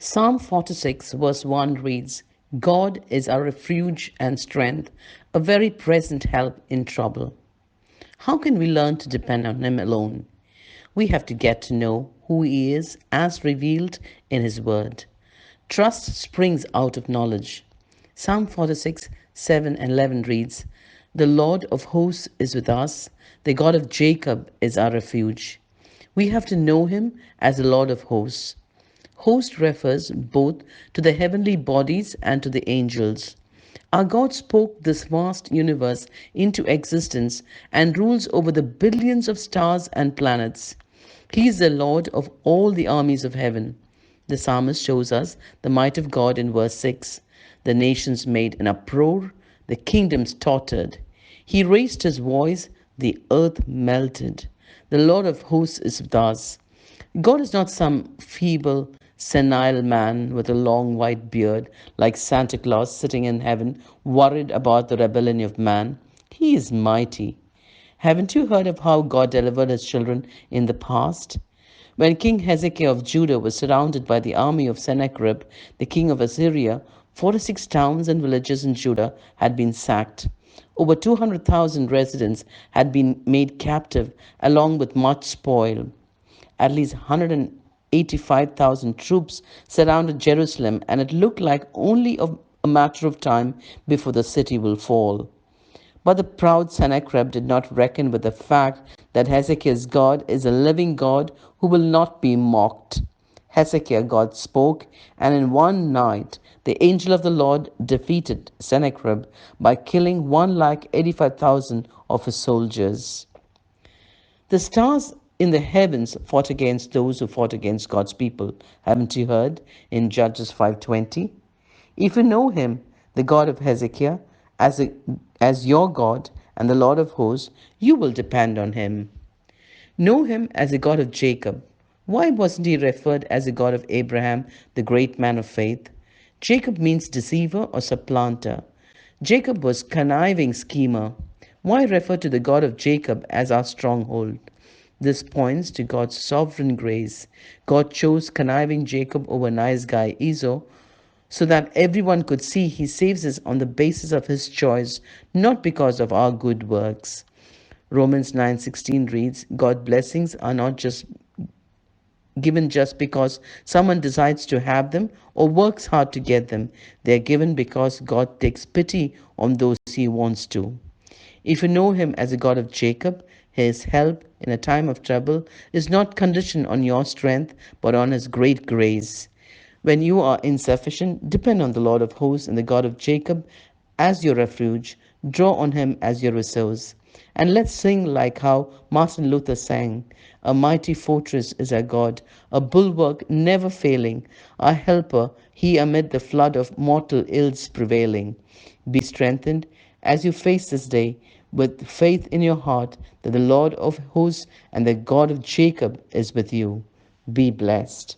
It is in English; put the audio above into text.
Psalm 46, verse 1 reads, God is our refuge and strength, a very present help in trouble. How can we learn to depend on Him alone? We have to get to know who He is as revealed in His Word. Trust springs out of knowledge. Psalm 46, 7 and 11 reads, The Lord of hosts is with us, the God of Jacob is our refuge. We have to know Him as the Lord of hosts. Host refers both to the heavenly bodies and to the angels. Our God spoke this vast universe into existence and rules over the billions of stars and planets. He is the Lord of all the armies of heaven. The psalmist shows us the might of God in verse 6. The nations made an uproar, the kingdoms tottered. He raised his voice, the earth melted. The Lord of hosts is with us. God is not some feeble, senile man with a long white beard like Santa Claus sitting in heaven, worried about the rebellion of man. He is mighty. Haven't you heard of how God delivered his children in the past? When King Hezekiah of Judah was surrounded by the army of Sennacherib, the king of Assyria, 46 towns and villages in Judah had been sacked. Over 200,000 residents had been made captive, along with much spoil. At least 185,000 troops surrounded Jerusalem, and it looked like only a matter of time before the city will fall. But the proud Sennacherib did not reckon with the fact that Hezekiah's God is a living God who will not be mocked. Hezekiah, God spoke, and in one night the angel of the Lord defeated Sennacherib by killing 185,000 of his soldiers. The stars in the heavens fought against those who fought against God's people. Haven't you heard in Judges 5:20? If you know him, the God of Hezekiah, as your God and the Lord of hosts, you will depend on him. Know him as the God of Jacob. Why wasn't he referred as the God of Abraham, the great man of faith? Jacob means deceiver or supplanter. Jacob was conniving schemer. Why refer to the God of Jacob as our stronghold? This points to God's sovereign grace. God chose conniving Jacob over nice guy Esau so that everyone could see he saves us on the basis of his choice, not because of our good works. Romans 9:16 reads, God blessings are not just given just because someone decides to have them or works hard to get them. They are given because God takes pity on those he wants to. If you know him as a God of Jacob, his help in a time of trouble is not conditioned on your strength, but on his great grace. When you are insufficient, depend on the Lord of hosts and the God of Jacob as your refuge. Draw on him as your resource. And let's sing like how Martin Luther sang. A mighty fortress is our God, a bulwark never failing, our helper, he amid the flood of mortal ills prevailing. Be strengthened as you face this day with faith in your heart that the Lord of hosts and the God of Jacob is with you. Be blessed.